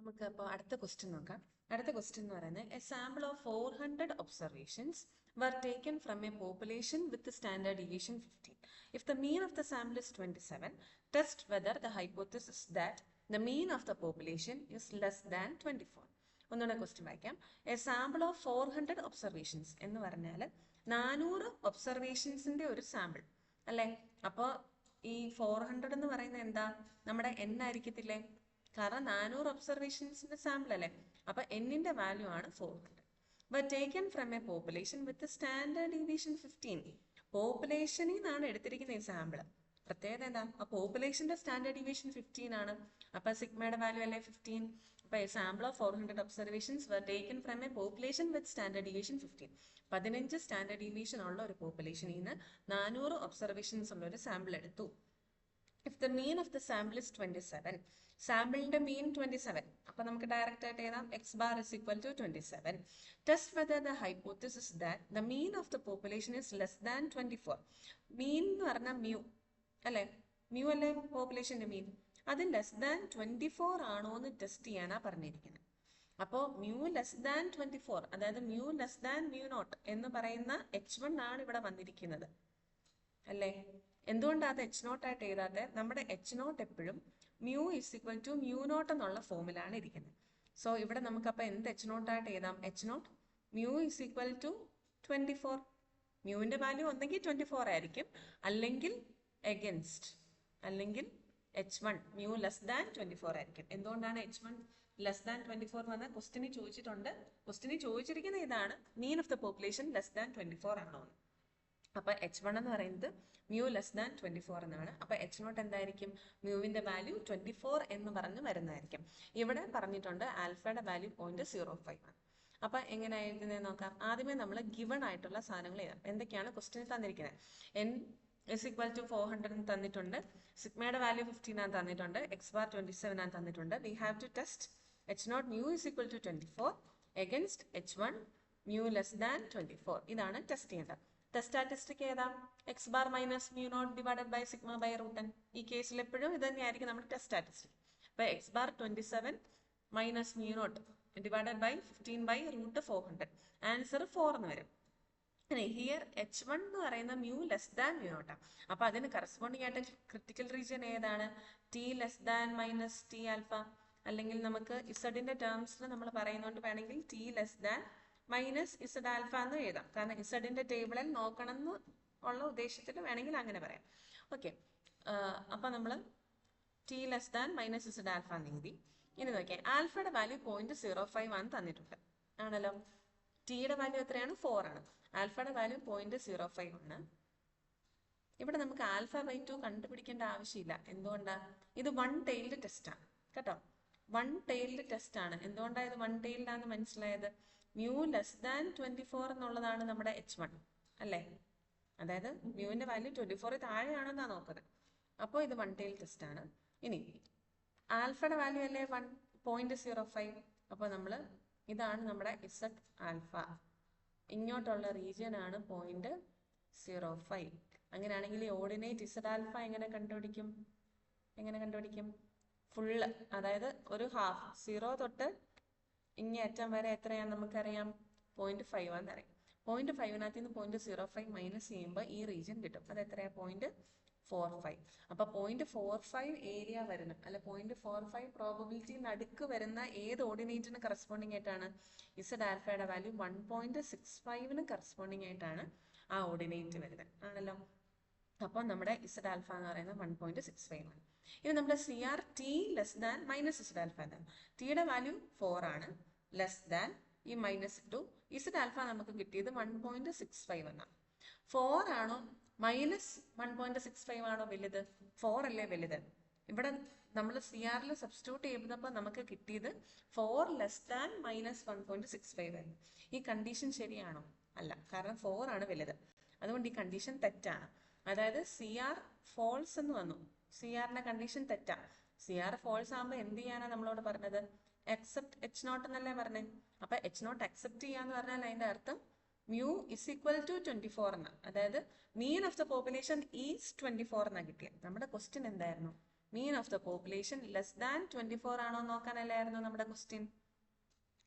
നമുക്ക് അപ്പോൾ അടുത്ത ക്വസ്റ്റ്യൻ നോക്കാം. അടുത്ത ക്വസ്റ്റ്യൻ എന്ന് പറയുന്നത് A sample of 400 observations were taken from a population with the standard deviation 15. If the mean of the sample is 27, test whether the hypothesis that the mean of the population is less than 24. ഒന്നുകൂടെ question വായിക്കാം. A sample of 400 observations എന്ന് പറഞ്ഞാൽ 400 ഒബ്സർവേഷൻസിന്റെ ഒരു sample അല്ലേ. അപ്പോൾ ഈ 400 എന്ന് പറയുന്നത് എന്താ, നമ്മുടെ n ആയിരിക്കത്തില്ലേ, കാരണം 400 ഒബ്സർവേഷൻസിന്റെ സാമ്പിൾ അല്ലേ. അപ്പൊ എന്നിന്റെ വാല്യൂ ആണ് 400. But taken from a population with standard deviation 15. പോപ്പുലേഷനിൽ നിന്നാണ് എടുത്തിരിക്കുന്ന ഈ സാമ്പിൾ. പ്രത്യേകത എന്താ, ആ പോപ്പുലേഷന്റെ സ്റ്റാൻഡേർഡ് ഡീവിയേഷൻ 15 ആണ്. അപ്പൊ സിഗ്മയുടെ വാല്യൂ അല്ലേ 15. അപ്പൊ a sample of 400 observations were taken from a population with standard deviation 15. 15 standard deviation ഉള്ള ഒരു പോപ്പുലേഷനിൽ നിന്ന് 400 ഒബ്സർവേഷൻസ് ഉള്ള ഒരു സാമ്പിൾ എടുത്തു. If the mean of the sample is 27, സാമ്പിളിന്റെ മീൻ 27, അപ്പൊ നമുക്ക് ഡയറക്റ്റ് ആയിട്ട് എഴുതാം x bar is equal to 27. Test whether the hypothesis that the mean of the population is less than 24. മീൻ എന്ന് പറഞ്ഞാൽ മ്യൂ അല്ലെ, മ്യൂ അല്ലേ പോപ്പുലേഷന്റെ മീൻ, അത് ലെസ് ദാൻ 24 ആണോ എന്ന് ടെസ്റ്റ് ചെയ്യാനാ പറഞ്ഞിരിക്കുന്നത്. അപ്പോൾ മ്യൂ ലെസ് ദാൻ 24, അതായത് mu less than mu not എന്ന് പറയുന്ന h1 ആണ് ഇവിടെ വന്നിരിക്കുന്നത് അല്ലേ. എന്തുകൊണ്ടാണ് അത് എച്ച് നോട്ട് ആയിട്ട് എഴുതാതെ, നമ്മുടെ എച്ച് നോട്ട് എപ്പോഴും mu is equal to mu naught എന്നുള്ള ഫോമിലാണ് ഇരിക്കുന്നത്. സോ ഇവിടെ നമുക്കപ്പോൾ എന്ത് എച്ച് നോട്ട് ആയിട്ട് എഴുതാം, H naught mu is equal to 24. മ്യൂവിന്റെ വാല്യൂ ഒന്നെങ്കിൽ 24 ആയിരിക്കും, അല്ലെങ്കിൽ എഗൻസ്റ്റ്, അല്ലെങ്കിൽ h1 മ്യൂ ലെസ് ദാൻ 24 ആയിരിക്കും. എന്തുകൊണ്ടാണ് h1 ലെസ് ദാൻ 24 വന്ന ക്വസ്റ്റിന് ചോദിച്ചിട്ടുണ്ട്. ക്വസ്റ്റിന് ചോദിച്ചിരിക്കുന്ന ഇതാണ്, mean of the population less than 24 ആണോ എന്ന്. അപ്പൊ h1 എന്ന് പറയുന്നത് മ്യൂ ലെസ് ദാൻ 24 എന്നാണ്. അപ്പൊ h0 എന്തായിരിക്കും, മ്യൂവിന്റെ വാല്യൂ 24 എന്ന് പറഞ്ഞ് വരുന്നതായിരിക്കും. ഇവിടെ പറഞ്ഞിട്ടുണ്ട് ആൽഫയുടെ വാല്യൂ 0.05 ആണ്. അപ്പൊ എങ്ങനെ എഴുതുന്നത് നോക്കാം. ആദ്യമേ നമ്മൾ ഗിവൺ ആയിട്ടുള്ള സാധനങ്ങൾ എഴുതാം. എന്തൊക്കെയാണ് ക്വസ്റ്റ്യൻ തന്നിരിക്കുന്നത്. n is equal to 400 എന്ന് തന്നിട്ടുണ്ട്, സിഗ്മയുടെ വാല്യൂ 15 ആണ് തന്നിട്ടുണ്ട്, x bar 27 ആണ് തന്നിട്ടുണ്ട്. We have to test h0 mu is equal to 24 against h1 mu less than 24. ഇതാണ് ടെസ്റ്റ് ചെയ്യേണ്ടത്. ടെസ്റ്റ് സ്റ്റാറ്റിസ്റ്റിക് ഏതാ, X bar minus mu naught divided by sigma by root n. ഈ കേസിൽ എപ്പോഴും ഇത് തന്നെയായിരിക്കും നമ്മുടെ ടെസ്റ്റ് സ്റ്റാറ്റിസ്റ്റിക്. അപ്പൊ X bar 27 minus mu naught divided by 15 by root 400, answer 4 എന്ന് വരും. ഹിയർ h1 എന്ന് പറയുന്ന മ്യൂ ലെസ് ദാൻ മ്യൂ നോട്ടാണ്. അപ്പൊ അതിന് കറസ്പോണ്ടിങ് ആയിട്ട് ക്രിട്ടിക്കൽ റീജിയൻ ഏതാണ്, T less than minus T alpha, അല്ലെങ്കിൽ നമുക്ക് ഇസഡിന്റെ ടേംസിൽ നമ്മൾ പറയുന്നതുകൊണ്ട് വേണമെങ്കിൽ T less than minus Z alpha എന്ന് എഴുതാം. കാരണം ഇസഡിന്റെ ടേബിളിൽ നോക്കണം എന്ന് ഉള്ള ഉദ്ദേശത്തിൽ വേണമെങ്കിൽ അങ്ങനെ പറയാം. ഓക്കെ, അപ്പൊ നമ്മൾ T less than minus Z alpha എന്ന് എഴുതി. ഇനി നോക്കിയാൽ ആൽഫയുടെ വാല്യൂ 0.05 ആണ് തന്നിട്ടുണ്ട് ആണല്ലോ. ടിയുടെ വാല്യൂ എത്രയാണ്, 4 ആണ്. ആൽഫയുടെ വാല്യൂ 0.05 ആണ്. ഇവിടെ നമുക്ക് ആൽഫ ബൈ 2 കണ്ടുപിടിക്കേണ്ട ആവശ്യമില്ല. എന്തുകൊണ്ടാണ്, ഇത് വൺ ടെയിൽഡ് ടെസ്റ്റ് ആണ് കേട്ടോ. വൺ ടെയിൽഡ് ടെസ്റ്റ് ആണ്. എന്തുകൊണ്ടാണ് ഇത് വൺ ടെയിൽഡ് ആണെന്ന് മനസ്സിലായത്, മ്യൂ ലെസ് ദാൻ 24 എന്നുള്ളതാണ് നമ്മുടെ h1 അല്ലേ. അതായത് മ്യൂവിന്റെ വാല്യൂ 24 താഴെയാണെന്നാണ് നോക്കുന്നത്. അപ്പോൾ ഇത് വൺ ടെയിൽ ടെസ്റ്റ് ആണ്. ഇനി ആൽഫയുടെ വാല്യൂ അല്ലേ 1.05. അപ്പോൾ നമ്മൾ ഇതാണ് നമ്മുടെ ഇസഡ് ആൽഫ, ഇങ്ങോട്ടുള്ള റീജിയൻ ആണ് 0.05. അങ്ങനെയാണെങ്കിൽ ഈ ഓർഡിനേറ്റ് ഇസഡ് ആൽഫ എങ്ങനെ കണ്ടുപിടിക്കും, ഫുള്ള്, അതായത് ഒരു ഹാഫ് 0 തൊട്ട് ഇങ്ങേ അറ്റം വരെ എത്രയാണെന്ന് നമുക്കറിയാം, 0.5 ആണെന്നറിയാം. 0.5 0.05 മൈനസ് ചെയ്യുമ്പോൾ ഈ റീജിയൻ കിട്ടും. അത് എത്രയാ, 0.45. അപ്പൊ 0.45 ഏരിയ വരുന്ന, അല്ല 0.45 പ്രോബബിലിറ്റി നടുക്ക് വരുന്ന ഏത് ഓർഡിനേറ്റിന് കറസ്പോണ്ടിങ് ആയിട്ടാണ്, ഇസഡ് ആൽഫയുടെ വാല്യൂ 1.65 കറസ്പോണ്ടിങ് ആയിട്ടാണ് ആ ഓർഡിനേറ്റ് വരുന്നത് ആണല്ലോ. അപ്പോൾ നമ്മുടെ ഇസഡ് ആൽഫ എന്ന് പറയുന്നത് 1.65 ആണ്. ഇനി നമ്മുടെ C R T less than minus Z alpha എന്താണ്, ടിയുടെ വാല്യൂ 4 ആണ്, ലെസ് ദാൻ ഈ മൈനസ് ടു ഇസഡ് ആൽഫ നമുക്ക് കിട്ടിയത് 1.65 എന്നാണ്. 4 ആണോ മൈനസ് 1.65 ആണോ വലുത്, 4 അല്ലേ വലുത്. ഇവിടെ നമ്മൾ സി ആറിൽ സബ്സ്റ്റിറ്റ്യൂട്ട് ചെയ്യുന്നപ്പോൾ നമുക്ക് കിട്ടിയത് 4 ലെസ് ദാൻ മൈനസ് 1.65 ആയിരുന്നു. ഈ കണ്ടീഷൻ ശരിയാണോ, അല്ല, കാരണം 4 ആണ് വലുത്. അതുകൊണ്ട് ഈ കണ്ടീഷൻ തെറ്റാണ്. അതായത് സി ആർ ഫോൾസ് എന്ന് വന്നു, സി ആറിന്റെ കണ്ടീഷൻ തെറ്റാണ്. സി ആർ ഫോൾസ് ആകുമ്പോൾ എന്ത് ചെയ്യാനാ നമ്മളോട് പറഞ്ഞത്, അക്സെപ്റ്റ് h0 എന്നല്ലേ പറഞ്ഞേ. അപ്പൊ h0 അക്സെപ്റ്റ് ചെയ്യാന്ന് പറഞ്ഞാൽ അതിന്റെ അർത്ഥം മ്യൂ ഇസ് ഈക്വൽ ടു 24 എന്നാണ്. അതായത് mean of the population is 24 എന്നാണ് കിട്ടിയത്. നമ്മുടെ ക്വസ്റ്റ്യൻ എന്തായിരുന്നു, mean of the population less than 24 ആണോ നോക്കാനല്ലായിരുന്നു നമ്മുടെ ക്വസ്റ്റ്യൻ.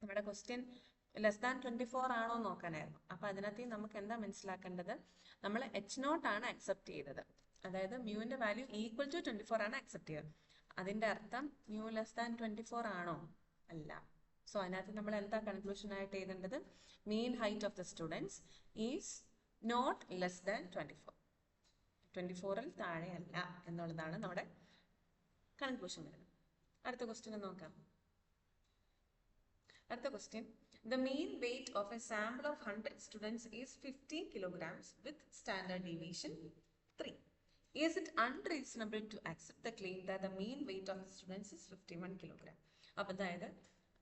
നമ്മുടെ ക്വസ്റ്റ്യൻ ലെസ് ദാൻ 24 ആണോ നോക്കാനായിരുന്നു. അപ്പൊ അതിനകത്ത് നമുക്ക് എന്താ മനസ്സിലാക്കേണ്ടത്, നമ്മൾ H0 ആണ് അക്സെപ്റ്റ് ചെയ്തത്. അതായത് മ്യൂവിന്റെ വാല്യൂ ഈക്വൽ ടു 24 ആണ് അക്സെപ്റ്റ് ചെയ്തത്. അതിന്റെ അർത്ഥം മ്യൂ ലെസ് ദാൻ 24 ആണോ? അല്ല. സോ അതിനകത്ത് നമ്മൾ എന്താ കൺക്ലൂഷൻ ആയിട്ട് എഴുതേണ്ടത്, mean height of the students is not less than 24. 24ൽ താഴെ അല്ല എന്നുള്ളതാണ് നമ്മുടെ കൺക്ലൂഷൻ വരുന്നത്. അടുത്ത ക്വസ്റ്റ്യൻ നോക്കാം. അടുത്ത question, the mean weight of a sample of 100 students is 50 kilograms with standard deviation 3. Is it unreasonable to accept the claim that the mean weight of the students is 51 kilogram? അപ്പോൾ അതായത്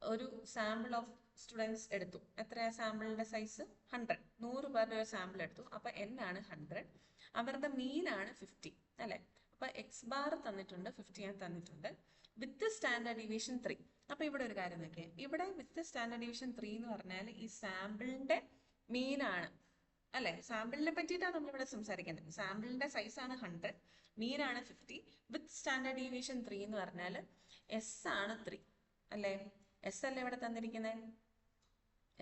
ഒരു sample of students എടുത്തു. എത്രയാ സാമ്പിളിന്റെ size? 100. 100 പേരുടെ ഒരു sample എടുത്തു. അപ്പൊ n ആണ് 100, അവരുടെ മീൻ ആണ് 50 അല്ലെ. അപ്പൊ എക്സ് ബാർ തന്നിട്ടുണ്ട്, 50 തന്നിട്ടുണ്ട്, വിത്ത് സ്റ്റാൻഡേർഡ് ഡീവിയേഷൻ 3. അപ്പൊ ഇവിടെ ഒരു കാര്യം നോക്കിയേ, ഇവിടെ വിത്ത് സ്റ്റാൻഡേർഡ് ഡീവിയേഷൻ 3 എന്ന് പറഞ്ഞാൽ ഈ സാമ്പിളിന്റെ മീനാണ് അല്ലെ. സാമ്പിളിനെ പറ്റിയിട്ടാണ് നമ്മളിവിടെ സംസാരിക്കുന്നത്. സാമ്പിളിന്റെ സൈസ് ആണ് 100, മീനാണ് 50, വിത്ത് സ്റ്റാൻഡേർഡ് ഡീവിയേഷൻ 3 എന്ന് പറഞ്ഞാൽ എസ് ആണ് 3 അല്ലെ. എസ് അല്ലേ ഇവിടെ തന്നിരിക്കുന്നത്.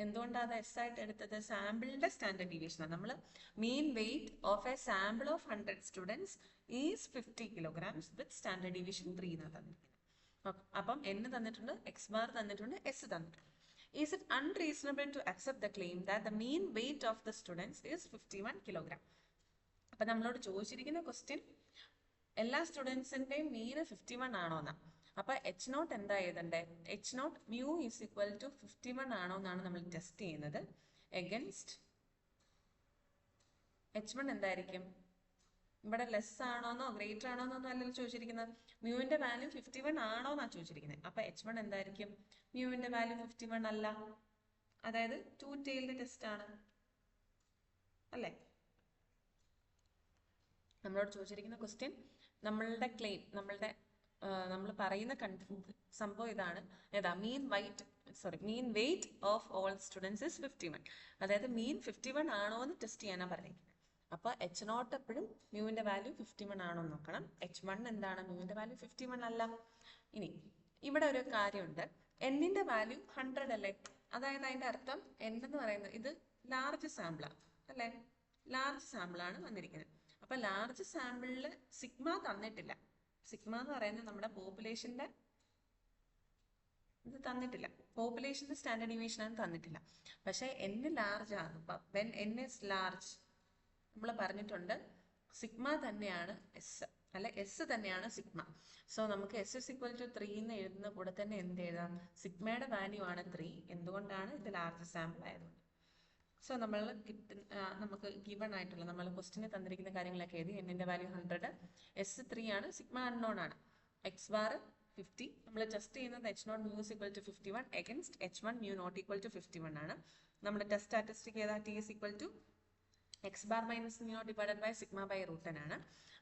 എന്തുകൊണ്ടാണ് എസ് ആയിട്ട് എടുത്തത്? സാമ്പിളിന്റെ സ്റ്റാൻഡേർഡ് ഡീവിയേഷൻ ആണ്. നമ്മൾ mean weight of a sample of 100 students is 50 kilograms with standard deviation 3 എന്നാണ് തന്നിരിക്കുന്നത്. അപ്പം n തന്നിട്ടുണ്ട്, എക്സ് ബാർ തന്നിട്ടുണ്ട്, എസ് തന്നിട്ടുണ്ട്. Is it unreasonable to accept the claim that the mean weight of the students is 51 kilogram? അപ്പൊ നമ്മളോട് ചോദിച്ചിരിക്കുന്ന question എല്ലാ സ്റ്റുഡൻസിന്റെയും മീൻ 51 ആണോ എന്നാ. അപ്പൊ H0 എന്താ എഴുതണ്ടേ? H0 mu is equal to 51 ആണോ എന്നാണ് നമ്മൾ ടെസ്റ്റ് ചെയ്യുന്നത്. എഗൻസ്റ്റ് H1 എന്തായിരിക്കും? ഇവിടെ ലെസ് ആണോന്നോ ഗ്രേറ്റർ ആണോന്നൊന്നും അല്ലല്ലോ ചോദിച്ചിരിക്കുന്നത്. മ്യൂവിന്റെ വാല്യൂ 51 ആണോ എന്നാ ചോദിച്ചിരിക്കുന്നത്. അപ്പൊ H1 എന്തായിരിക്കും? മ്യൂവിന്റെ വാല്യൂ 51 അല്ല, അതായത് 2 tailed ടെസ്റ്റ് ആണ് അല്ലെ. നമ്മളോട് ചോദിച്ചിരിക്കുന്ന ക്വസ്റ്റ്യൻ, നമ്മളുടെ ക്ലെയിം, നമ്മൾ പറയുന്ന സംഭവം ഇതാണ്. ഏതാ? Mean weight of all students is 51. അതായത് മീൻ 51 ആണോ എന്ന് ടെസ്റ്റ് ചെയ്യാനാണ് പറഞ്ഞിരിക്കുന്നത്. അപ്പൊ H0 എപ്പോഴും മ്യൂവിന്റെ വാല്യൂ 51 ആണോ നോക്കണം. H1 എന്താണ്? മ്യൂവിന്റെ വാല്യൂ 51 അല്ല. ഇനി ഇവിടെ ഒരു കാര്യമുണ്ട്, എന്നിന്റെ വാല്യൂ 100 അല്ലേ. അതായത് അതിന്റെ അർത്ഥം n എന്ന് പറയുന്നത് ഇത് ലാർജ് സാമ്പിളാണ് അല്ലെ. ലാർജ് സാമ്പിൾ ആണ് വന്നിരിക്കുന്നത്. അപ്പൊ ലാർജ് സാമ്പിളിൽ സിഗ്മ തന്നിട്ടില്ല. സിഗ്മ എന്ന് പറയുന്നത് നമ്മുടെ പോപ്പുലേഷന്റെ ഇത് തന്നിട്ടില്ല. പോപ്പുലേഷന്റെ സ്റ്റാൻഡേർഡ് ഡീവിയേഷൻ ആണ് തന്നിട്ടില്ല. പക്ഷെ n ലാർജ് ആണ്. വെൻ n ഇസ് ലാർജ് നമ്മൾ പറഞ്ഞിട്ടുണ്ട് സിഗ്മ തന്നെയാണ് എസ് അല്ലെ, എസ് തന്നെയാണ് സിഗ്മ. സോ നമുക്ക് എസ് ഇസ് ഈക്വൽ ടു 3 എന്ന് എഴുതുന്ന കൂടെ തന്നെ എന്ത് എഴുതാം? സിഗ്മയുടെ വാല്യൂ ആണ് 3. എന്തുകൊണ്ടാണ്? ഇത് ലാർജ് സാമ്പിൾ ആയതുകൊണ്ട്. സോ നമുക്ക് ഗിവൺ ആയിട്ടുള്ള നമ്മൾ ക്വസ്റ്റിന് തന്നിരിക്കുന്ന കാര്യങ്ങളൊക്കെ എഴുതി. എന്നിന്റെ വാല്യൂ 100, എസ് 3 ആണ്, സിഗ്മ അൺനോൺ ആണ്, എക്സ് ബാർ 50. നമ്മൾ ടെസ്റ്റ് ചെയ്യുന്നത് H0 mu is equal to 51 against H1 mu not equal to 51 ആണ്. നമ്മുടെ ടെസ്റ്റ് സ്റ്റാറ്റിസ്റ്റിക് ഏതാ? T is equal to X bar minus mu divided by sigma by √n ആണ്.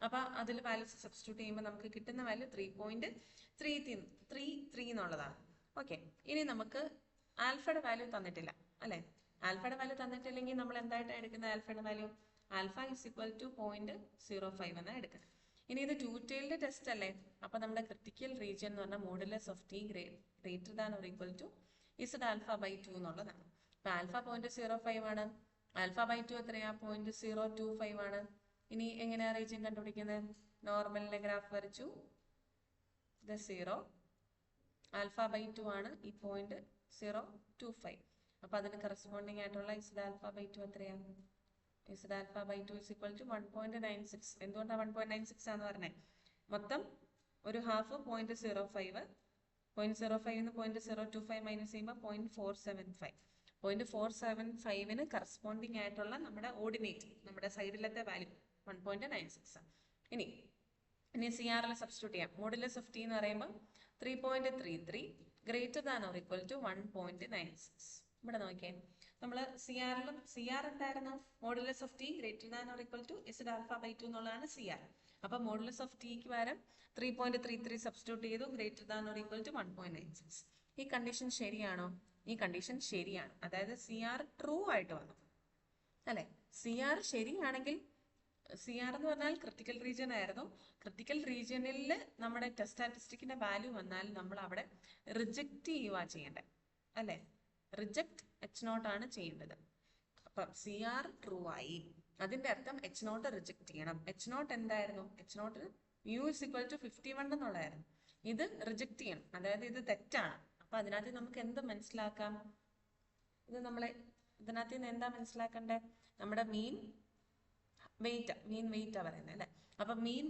അപ്പൊ അതിൽ values substitute ചെയ്യുമ്പോൾ നമുക്ക് കിട്ടുന്ന വാല്യൂ 3.33 എന്നുള്ളതാണ്. ഓക്കെ, ഇനി നമുക്ക് ആൽഫയുടെ വാല്യൂ തന്നിട്ടില്ല അല്ലെ. ആൽഫയുടെ വാല്യൂ തന്നിട്ടില്ലെങ്കിൽ നമ്മൾ എന്തായിട്ടാണ് എടുക്കുന്നത്? ആൽഫയുടെ value alpha is equal to 0.05 എന്നാണ് എടുക്കുന്നത്. ഇനി ഇത് 2 tailed ടെസ്റ്റ് അല്ലേ. അപ്പൊ നമ്മുടെ ക്രിട്ടിക്കൽ റീജിയൻ എന്ന് പറഞ്ഞാൽ modulus of T greater than or equal to Z alpha by 2 എന്നുള്ളതാണ്. അപ്പൊ ആൽഫ 0.05 ആണ്, ആൽഫ ബൈ 2 എത്രയാ? 0.025 ആണ്. ഇനി എങ്ങനെയാ റീജിയൻ കണ്ടുപിടിക്കുന്നത്? നോർമലിന്റെ ഗ്രാഫ് വരച്ചു, ഇത് 0, ആൽഫ ബൈ 2 ആണ് ഈ 0.025. അപ്പൊ അതിന് കറസ്പോണ്ടിങ് ആയിട്ടുള്ള ഇസഡ് ആൽഫ ബൈ 2 എത്രയാണ്? Z alpha by 2 is equal to 1.96. എന്തുകൊണ്ടാണ് 1.96 ആണെന്ന് പറഞ്ഞേ? മൊത്തം ഒരു ഹാഫ് 0.05, 0.05 0.025 മൈനസ് ചെയ്യുമ്പോൾ 0.475. 0.475 കറസ്പോണ്ടിങ് ആയിട്ടുള്ള നമ്മുടെ ഓർഡിനേറ്റ്, നമ്മുടെ സൈഡിലത്തെ വാല്യൂ 1.96 ആണ്. ഇനി CR സബ്സ്റ്റിറ്റ്യൂട്ട് ചെയ്യാം. മോഡുലസ് ഓഫ് ടി എന്ന് പറയുമ്പോൾ 3.33 greater than or equal to 1.96. ഇവിടെ നോക്കിയേ, നമ്മൾ CR എന്തായിരുന്നു? Modulus of T greater than or equal to Z alpha by 2 എന്നുള്ളതാണ് CR. അപ്പൊ മോഡുലസ് ഓഫ് ടിക്ക് പകരം 3.33 സബ്സ്റ്റിറ്റ്യൂട്ട് ചെയ്തു, greater than or equal to 1.96. ഈ കണ്ടീഷൻ ശരിയാണോ? ഈ കണ്ടീഷൻ ശരിയാണ്. അതായത് CR ട്രൂ ആയിട്ട് വന്നു അല്ലെ. CR ശരിയാണെങ്കിൽ CR എന്ന് പറഞ്ഞാൽ ക്രിട്ടിക്കൽ റീജിയൻ ആയിരുന്നു. ക്രിട്ടിക്കൽ റീജിയനിൽ നമ്മുടെ ടെസ്റ്റ് സ്റ്റാറ്റിസ്റ്റിക്കിന്റെ വാല്യൂ വന്നാൽ നമ്മൾ അവിടെ റിജക്റ്റ് ചെയ്യുക ചെയ്യേണ്ടത് അല്ലേ? റിജക്ട് H0 ആണ് ചെയ്യേണ്ടത്. അപ്പം CR ട്രൂ ആയി, അതിന്റെ അർത്ഥം H0 റിജക്ട് ചെയ്യണം. H0 എന്തായിരുന്നു? H0 mu is equal to 51 എന്നുള്ളതായിരുന്നു. ഇത് റിജക്ട് ചെയ്യണം, അതായത് ഇത് തെറ്റാണ്. അപ്പൊ അതിനകത്ത് നമുക്ക് എന്ത് മനസ്സിലാക്കാം? ഇത് നമ്മളെ ഇതിനകത്ത് നിന്ന് എന്താ മനസ്സിലാക്കണ്ടേ? നമ്മുടെ മീൻ വെയിറ്റ് പറയുന്നത് അല്ലെ? അപ്പൊ മീൻ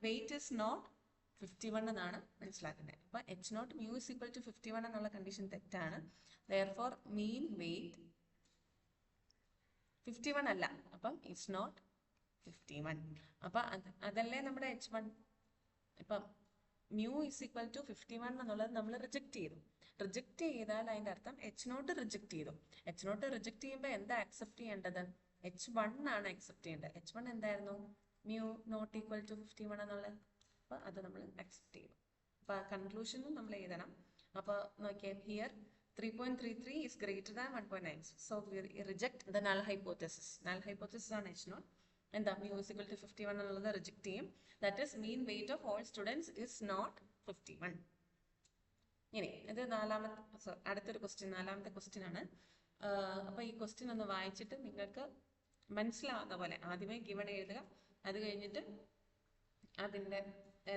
വെയിറ്റ് ഇസ് നോട്ട് 51 എന്നാണ് മനസ്സിലാക്കേണ്ടത്. അപ്പൊ H0 mu is equal to 51 എന്നുള്ള കണ്ടീഷൻ തെറ്റാണ്. therefore മീൻ വെയിറ്റ് 51 അല്ല, അപ്പം ഇറ്റ്സ് നോട്ട് 51. അപ്പൊ അതല്ലേ നമ്മുടെ H1. ഇപ്പം mu is equal to 51 എന്നുള്ളത് നമ്മൾ റിജക്ട് ചെയ്തു. റിജക്ട് ചെയ്താൽ അതിന്റെ അർത്ഥം H0 റിജക്ട് ചെയ്തു. H0 റിജക്ട് ചെയ്യുമ്പോൾ എന്താ അക്സെപ്റ്റ് ചെയ്യേണ്ടത്? H1 ആണ് അക്സെപ്റ്റ് ചെയ്യേണ്ടത്. H1 എന്തായിരുന്നു? mu നോട്ട് ഈക്വൽ ടു 51 എന്നുള്ളത്. അപ്പൊ അത് നമ്മൾ അക്സെപ്റ്റ് ചെയ്തു. അപ്പൊ കൺക്ലൂഷനും നമ്മൾ എഴുതണം. അപ്പൊ നോക്കിയാൽ here 3.33 is greater than 1.9. So we reject the null hypothesis. Null hypothesis on H0. And the mu is equal to 51 എന്നുള്ളത് റിജക്ട് ചെയ്യും. That is mean weight of all students is not 51. ഇനി ഇത് അടുത്തൊരു ക്വസ്റ്റ്യൻ, 4ാമത്തെ ക്വസ്റ്റ്യൻ ആണ്. അപ്പൊ ഈ question ഒന്ന് വായിച്ചിട്ട് നിങ്ങൾക്ക് മനസ്സിലാവുന്ന പോലെ ആദ്യമേ ഗിവൺ എഴുതുക. അത് കഴിഞ്ഞിട്ട് അതിന്റെ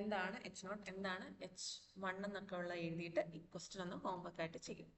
എന്താണ് H0 എന്താണ് H1 എന്നൊക്കെ ഉള്ള എഴുതിയിട്ട് ഈ ക്വസ്റ്റ്യൻ ഒന്ന് ഹോംവർക്ക് ആയിട്ട് ചെയ്യും.